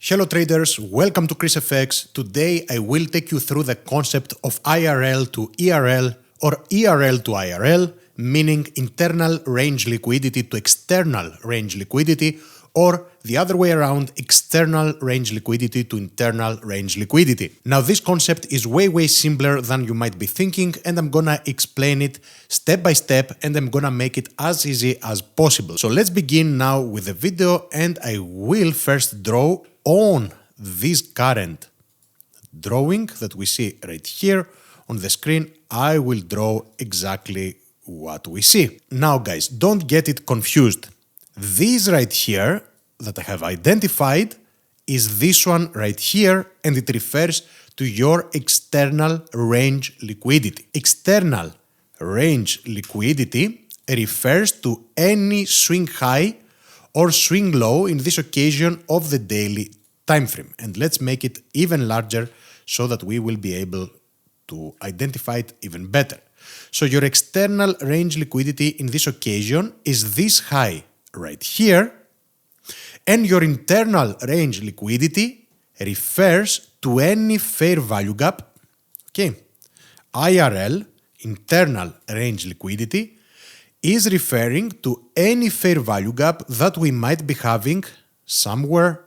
Hello traders, welcome to ChrisFX. Today I will take you through the concept of IRL to ERL or ERL to IRL, meaning internal range liquidity to external range liquidity, or the other way around, external range liquidity to internal range liquidity. Now this concept is way simpler than you might be thinking, and I'm gonna explain it step by step, and I'm gonna make it as easy as possible. So let's begin now with the video, and I will first draw on this current drawing that we see right here on the screen. I will draw exactly what we see. Now guys, don't get it confused. This right here that I have identified is this one right here, and it refers to your external range liquidity. External range liquidity refers to any swing high or swing low in this occasion of the daily time frame. And let's make it even larger so that we will be able to identify it even better. So your external range liquidity in this occasion is this high right here, and your internal range liquidity refers to any fair value gap. Okay, IRL, internal range liquidity, is referring to any fair value gap that we might be having somewhere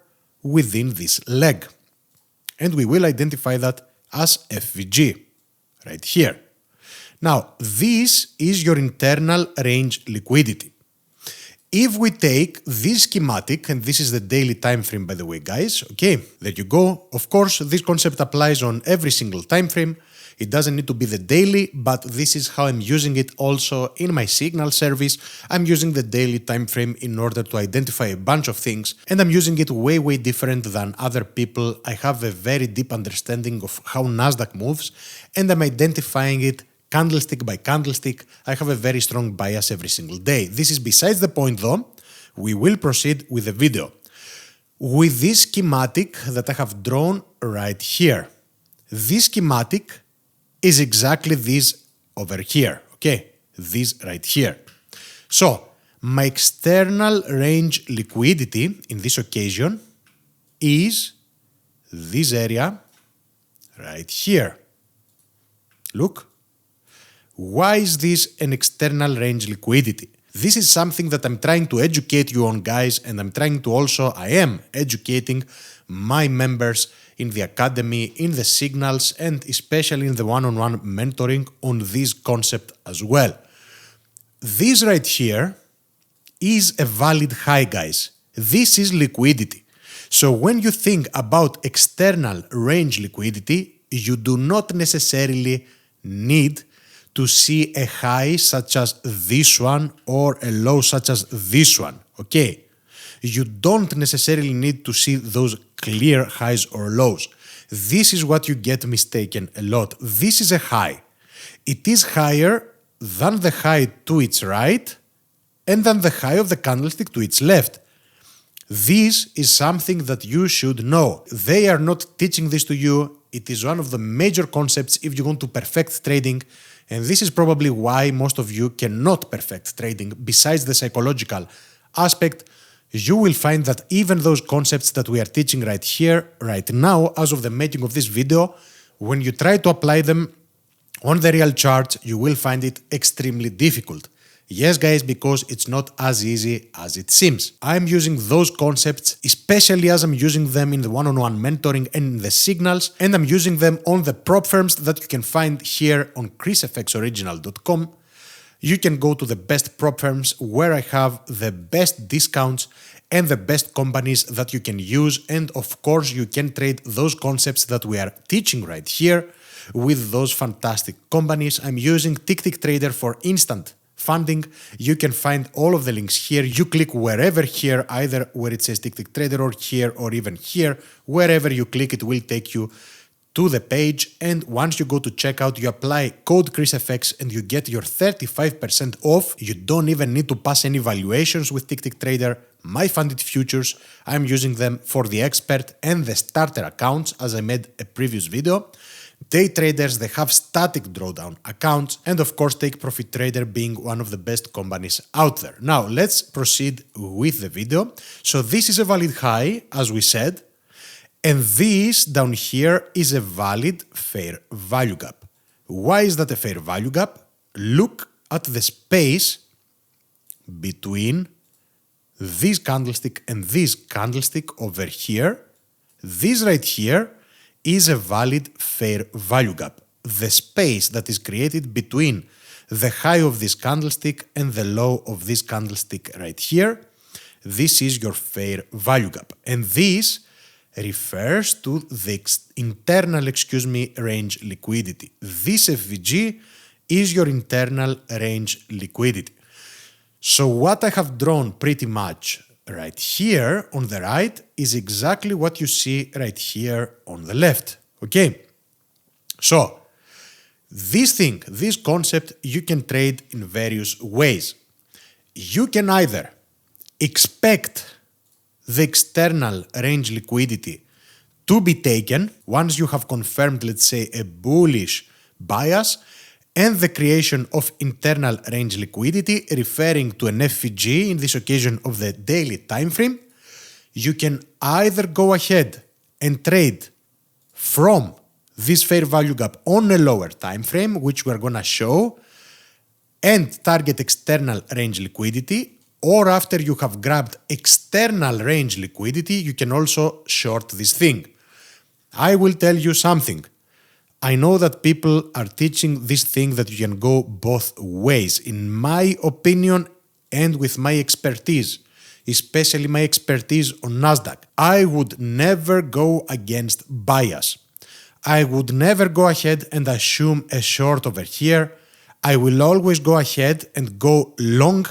within this leg. And we will identify that as FVG, right here. Now, this is your internal range liquidity. If we take this schematic, and this is the daily time frame by the way guys, okay, there you go. Of course, this concept applies on every single time frame. It doesn't need to be the daily, but this is how I'm using it also in my signal service. I'm using the daily time frame in order to identify a bunch of things, and I'm using it way different than other people. I have a very deep understanding of how Nasdaq moves, and I'm identifying it candlestick by candlestick. I have a very strong bias every single day. This is besides the point though. We will proceed with the video. With this schematic that I have drawn right here. This schematic is exactly this over here, okay? This right here. So, my external range liquidity in this occasion is this area right here. Look. Why is this an external range liquidity? This is something that I'm trying to educate you on, guys, and I am educating my members in the academy, in the signals, and especially in the one-on-one mentoring on this concept as well. This right here is a valid high, guys. This is liquidity. So when you think about external range liquidity, you do not necessarily need to see a high such as this one or a low such as this one, okay? You don't necessarily need to see those clear highs or lows. This is what you get mistaken a lot. This is a high. It is higher than the high to its right and than the high of the candlestick to its left. This is something that you should know. They are not teaching this to you. It is one of the major concepts if you want to perfect trading. And this is probably why most of you cannot perfect trading. Besides the psychological aspect, you will find that even those concepts that we are teaching right here, right now, as of the making of this video, when you try to apply them on the real chart, you will find it extremely difficult. Yes, guys, because it's not as easy as it seems. I'm using those concepts, especially as I'm using them in the one-on-one mentoring and in the signals, and I'm using them on the prop firms that you can find here on chrisfxoriginal.com. You can go to the best prop firms where I have the best discounts and the best companies that you can use, and of course you can trade those concepts that we are teaching right here with those fantastic companies. I'm using TickTickTrader for instant funding. You can find all of the links here. You click wherever here, either where it says TickTickTrader or here or even here. Wherever you click, it will take you to the page. And once you go to checkout, you apply code ChrisFX and you get your 35% off. You don't even need to pass any valuations with TickTickTrader. My funded futures, I'm using them for the expert and the starter accounts, as I made a previous video. Day traders, they have static drawdown accounts, and of course Take Profit Trader being one of the best companies out there. Now let's proceed with the video. So this is a valid high, as we said, And this down here is a valid fair value gap. Why is that a fair value gap? Look at the space between this candlestick and this candlestick over here. This right here is a valid fair value gap. The space that is created between the high of this candlestick and the low of this candlestick right here, this is your fair value gap. And this refers to the internal range liquidity. This FVG is your internal range liquidity. So what I have drawn pretty much right here on the right is exactly what you see right here on the left. Okay? So this concept, you can trade in various ways. You can either expect the external range liquidity to be taken once you have confirmed, let's say, a bullish bias and the creation of internal range liquidity referring to an FVG, in this occasion of the daily time frame. You can either go ahead and trade from this fair value gap on a lower time frame, which we're gonna show, and target external range liquidity, or after you have grabbed external range liquidity, you can also short this thing. I will tell you something. I know that people are teaching this thing that you can go both ways. In my opinion and with my expertise, especially my expertise on Nasdaq, I would never go against bias. I would never go ahead and assume a short over here. I will always go ahead and go long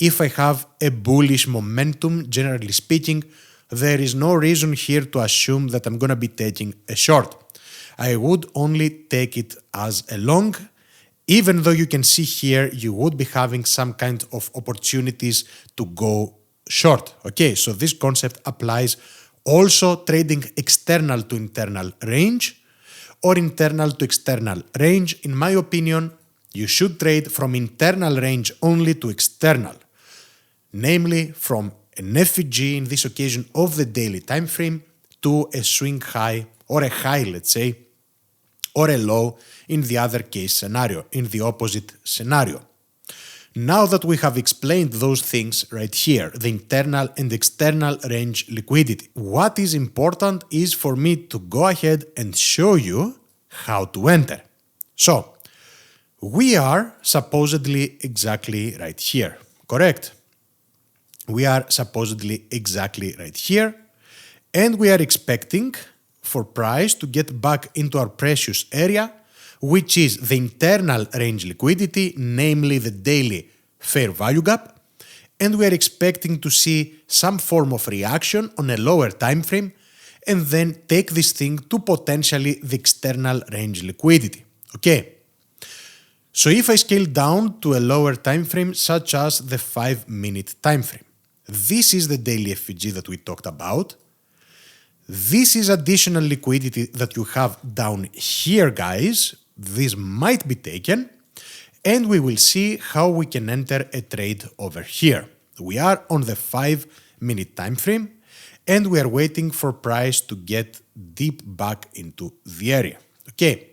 if I have a bullish momentum, generally speaking. There is no reason here to assume that I'm going to be taking a short. I would only take it as a long, even though you can see here you would be having some kind of opportunities to go short. Okay, so this concept applies also trading external to internal range or internal to external range. In my opinion, you should trade from internal range only to external, namely from an FVG, in this occasion of the daily time frame, to a swing high or a high, let's say, or a low in the other case scenario, in the opposite scenario. Now that we have explained those things right here, the internal and external range liquidity, what is important is for me to go ahead and show you how to enter. So, we are supposedly exactly right here, correct? We are supposedly exactly right here, and we are expecting for price to get back into our precious area, which is the internal range liquidity, namely the daily fair value gap, and we are expecting to see some form of reaction on a lower time frame and then take this thing to potentially the external range liquidity. Okay. So if I scale down to a lower time frame such as the 5-minute time frame, this is the daily FVG that we talked about. This is additional liquidity that you have down here, guys. This might be taken, and we will see how we can enter a trade over here. We are on the 5-minute time frame, and we are waiting for price to get deep back into the area. Okay,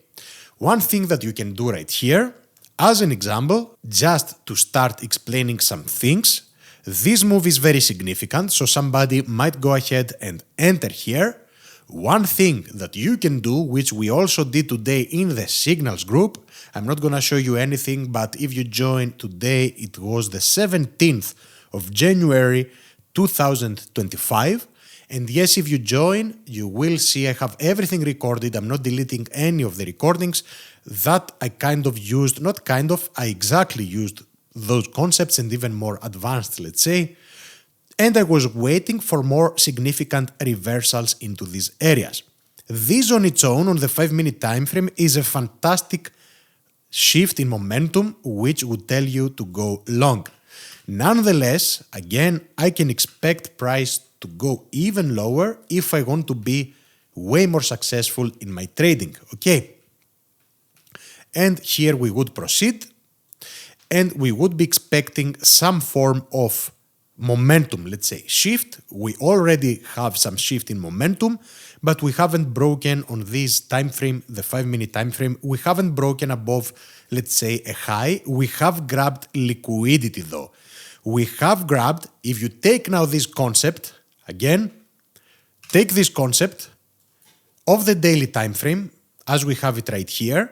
one thing that you can do right here, as an example, just to start explaining some things. This move is very significant, so somebody might go ahead and enter here. One thing that you can do, which we also did today in the signals group, I'm not going to show you anything, but if you join today, it was the 17th of January 2025. And yes, if you join, you will see I have everything recorded. I'm not deleting any of the recordings that I kind of used, not kind of, I exactly used those concepts and even more advanced, let's say. And I was waiting for more significant reversals into these areas. This on its own, on the 5-minute time frame, is a fantastic shift in momentum, which would tell you to go long. Nonetheless, again, I can expect price to go even lower if I want to be way more successful in my trading, okay? And here we would proceed, and we would be expecting some form of momentum, let's say, shift. We already have some shift in momentum, but we haven't broken on this time frame, the 5-minute time frame, we haven't broken above, let's say, a high. We have grabbed liquidity though. We have grabbed, if you take now this concept, again, take this concept of the daily time frame as we have it right here,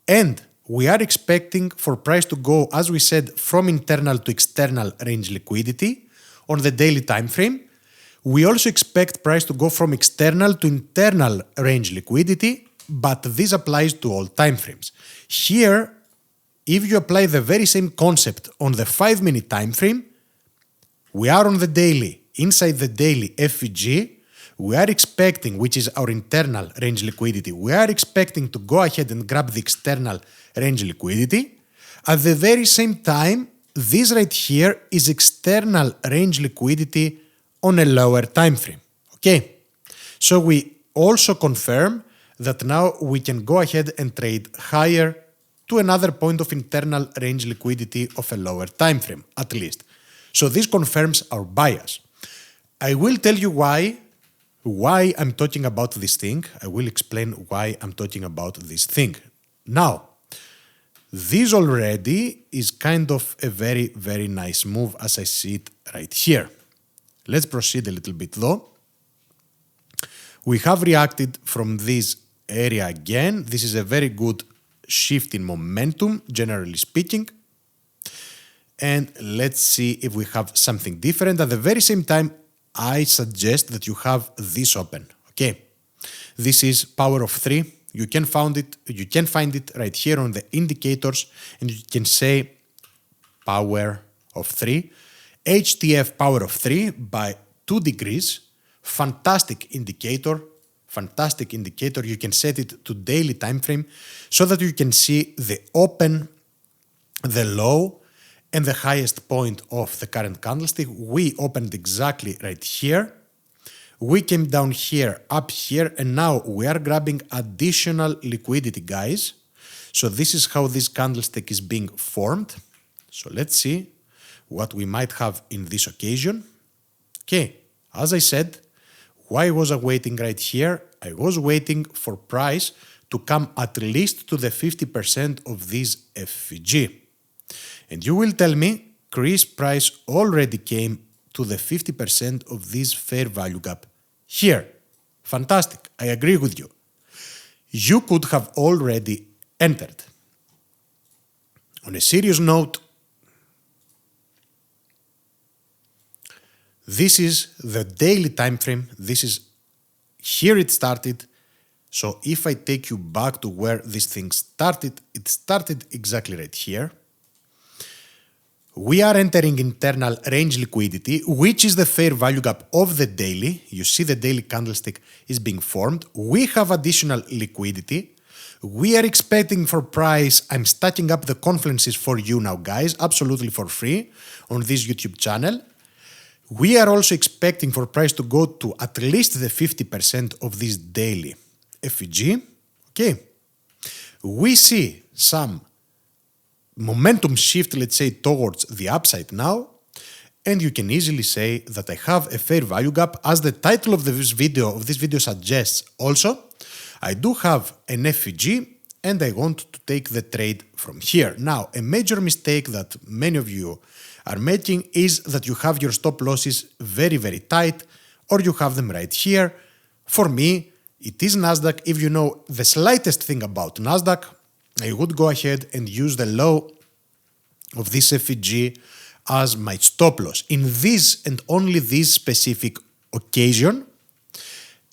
and we are expecting for price to go, as we said, from internal to external range liquidity on the daily time frame. We also expect price to go from external to internal range liquidity, but this applies to all time frames. Here, if you apply the very same concept on the 5-minute time frame, we are on the daily, inside the daily FVG, we are expecting, which is our internal range liquidity, we are expecting to go ahead and grab the external range liquidity. At the very same time, this right here is external range liquidity on a lower time frame. Okay, so we also confirm that now we can go ahead and trade higher to another point of internal range liquidity of a lower time frame, at least. So this confirms our bias. I will tell you why I'm talking about this thing. I will explain why I'm talking about this thing. Now, this already is kind of a very, very nice move as I see it right here. Let's proceed a little bit though. We have reacted from this area again. This is a very good shift in momentum, generally speaking. And let's see if we have something different. At the very same time, I suggest that you have this open. Okay, this is power of 3. You can find it right here on the indicators, and you can say power of 3, HTF power of 3 by 2 degrees. Fantastic indicator. Fantastic indicator. You can set it to daily time frame so that you can see the open, the low, and the highest point of the current candlestick. We opened exactly right here. We came down here, up here, and now we are grabbing additional liquidity, guys. So this is how this candlestick is being formed. So let's see what we might have in this occasion. Okay, as I said, why was I waiting right here? I was waiting for price to come at least to the 50% of this FVG. And you will tell me, Chris, price already came to the 50% of this fair value gap here. Fantastic, I agree with you. You could have already entered. On a serious note, this is the daily time frame. This is here it started. So if I take you back to where this thing started, it started exactly right here. We are entering internal range liquidity, which is the fair value gap of the daily. You see the daily candlestick is being formed. We have additional liquidity. We are expecting for price. I'm stacking up the confluences for you now, guys, absolutely for free on this YouTube channel. We are also expecting for price to go to at least the 50% of this daily FVG. Okay. We see some momentum shift, let's say, towards the upside now. And you can easily say that I have a fair value gap. As the title of this video suggests also, I do have an FVG and I want to take the trade from here. Now, a major mistake that many of you are making is that you have your stop losses very, very tight, or you have them right here. For me, it is Nasdaq. If you know the slightest thing about Nasdaq, I would go ahead and use the low of this FVG as my stop loss. In this and only this specific occasion,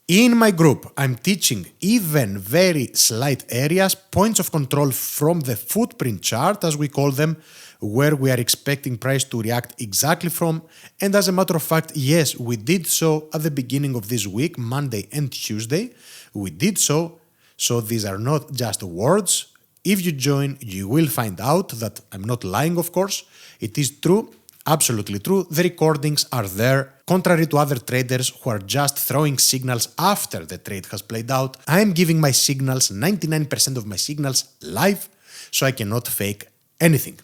in my group, I'm teaching even very slight areas, points of control from the footprint chart, as we call them, where we are expecting price to react exactly from. And as a matter of fact, yes, we did so at the beginning of this week, Monday and Tuesday. We did so. So these are not just words. If you join, you will find out that I'm not lying, of course. It is true, absolutely true. The recordings are there. Contrary to other traders who are just throwing signals after the trade has played out, I'm giving my signals, 99% of my signals, live, so I cannot fake anything.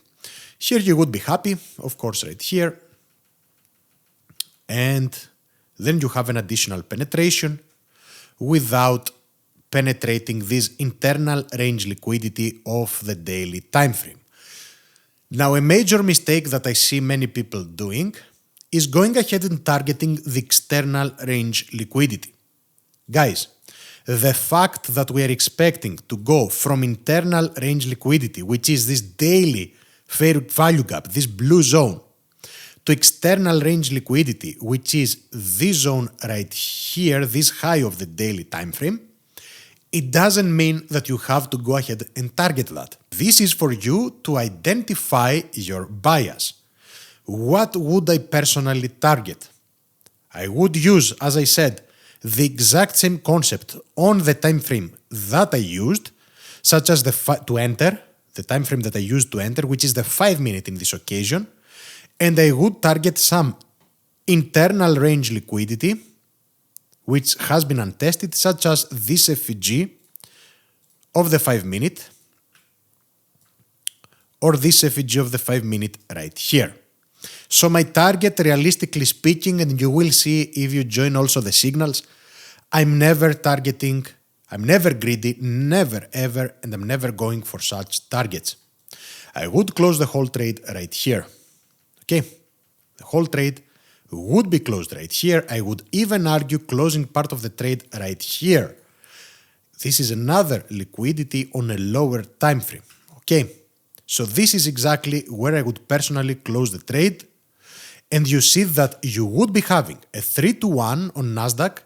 Here you would be happy, of course, right here. and then you have an additional penetration without penetrating this internal range liquidity of the daily time frame. Now, a major mistake that I see many people doing is going ahead and targeting the external range liquidity. Guys, the fact that we are expecting to go from internal range liquidity, which is this daily fair value gap, this blue zone, to external range liquidity, which is this zone right here, this high of the daily time frame, it doesn't mean that you have to go ahead and target that. This is for you to identify your bias. What would I personally target? I would use, as I said, the exact same concept on the time frame that I used, such as the time frame that I used to enter, which is the 5 minute in this occasion, and I would target some internal range liquidity, which has been untested, such as this FVG of the 5 minute, or this FVG of the 5 minute right here. So my target, realistically speaking, and you will see if you join also the signals, I'm never targeting, I'm never greedy, never ever, and I'm never going for such targets. I would close the whole trade right here. Okay, the whole trade would be closed right here. I would even argue closing part of the trade right here. This is another liquidity on a lower time frame. Okay, so this is exactly where I would personally close the trade. And you see that you would be having a 3-to-1 on Nasdaq.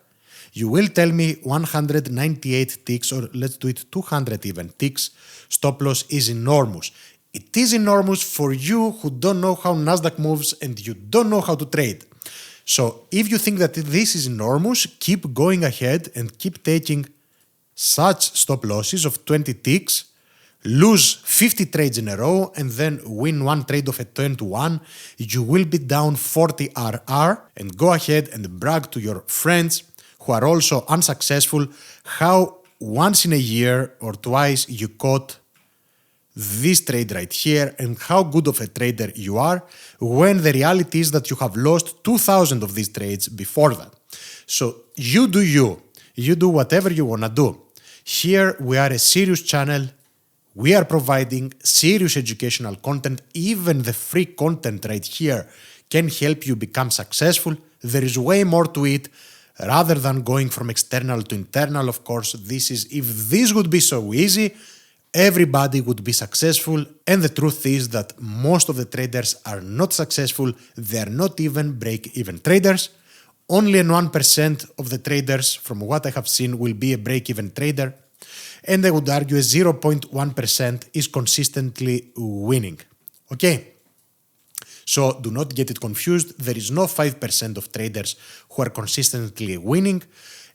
You will tell me 198 ticks, or let's do it 200 even ticks. Stop loss is enormous. It is enormous for you who don't know how Nasdaq moves and you don't know how to trade. So if you think that this is enormous, keep going ahead and keep taking such stop losses of 20 ticks, lose 50 trades in a row, and then win one trade of a 10-to-1, you will be down 40 RR, and go ahead and brag to your friends who are also unsuccessful how once in a year or twice you caught this trade right here and how good of a trader you are, when the reality is that you have lost 2,000 of these trades before that. So you do you. You do whatever you want to do. Here we are a serious channel. We are providing serious educational content. Even the free content right here can help you become successful. There is way more to it. Rather than going from external to internal, of course, if this would be so easy, everybody would be successful. And the truth is that most of the traders are not successful. They are not even break-even traders. Only 1% of the traders, from what I have seen, will be a break-even trader. And I would argue a 0.1% is consistently winning. Okay? So do not get it confused. There is no 5% of traders who are consistently winning.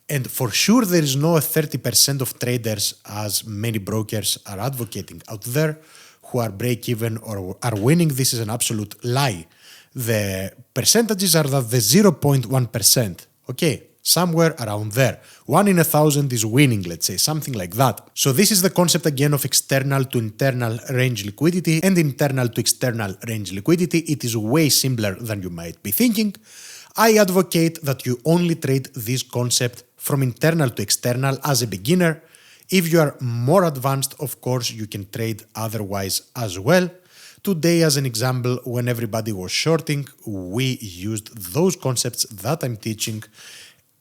And for sure, there is no 30% of traders, as many brokers are advocating out there, who are break-even or are winning. This is an absolute lie. The percentages are that the 0.1%, okay, somewhere around there. 1 in 1,000 is winning, let's say, something like that. So this is the concept again of external to internal range liquidity and internal to external range liquidity. It is way simpler than you might be thinking. I advocate that you only trade this concept from internal to external as a beginner. If you are more advanced, of course, you can trade otherwise as well. Today, as an example, when everybody was shorting, we used those concepts that I'm teaching,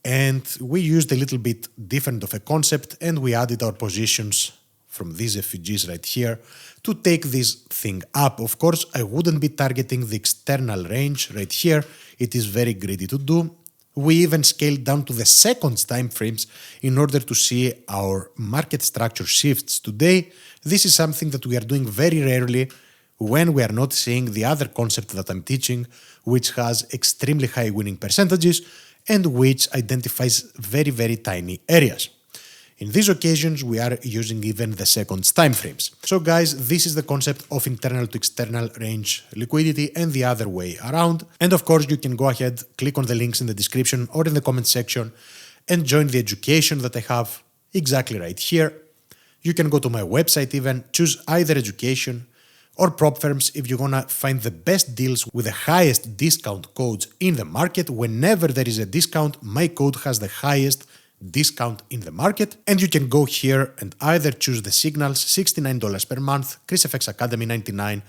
and we used a little bit different of a concept, and we added our positions from these FVGs right here to take this thing up. Of course, I wouldn't be targeting the external range right here. It is very greedy to do. We even scaled down to the seconds time frames in order to see our market structure shifts today. This is something that we are doing very rarely when we are not seeing the other concept that I'm teaching, which has extremely high winning percentages and which identifies very, very tiny areas. In these occasions, we are using even the seconds time frames. So guys, this is the concept of internal to external range liquidity and the other way around. And of course, you can go ahead, click on the links in the description or in the comment section and join the education that I have exactly right here. You can go to my website even, choose either education or prop firms if you're gonna find the best deals with the highest discount codes in the market. Whenever there is a discount, my code has the highest discount in the market, and you can go here and either choose the signals, $69 per month, ChrisFX Academy $99,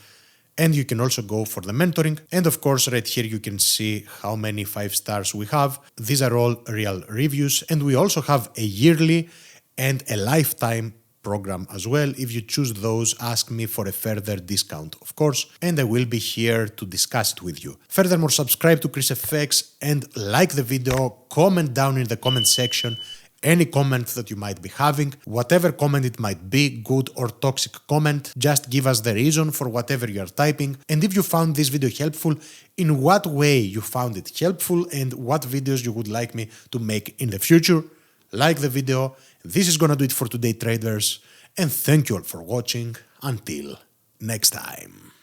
and you can also go for the mentoring. And of course, right here you can see how many 5 stars we have. These are all real reviews, and we also have a yearly and a lifetime program as well. If you choose those, ask me for a further discount, of course, and I will be here to discuss it with you. Furthermore, subscribe to ChrisFX and like the video, comment down in the comment section any comment that you might be having, whatever comment it might be, good or toxic comment, just give us the reason for whatever you are typing. And if you found this video helpful, in what way you found it helpful and what videos you would like me to make in the future. Like the video. This is gonna do it for today, traders, and thank you all for watching. Until next time.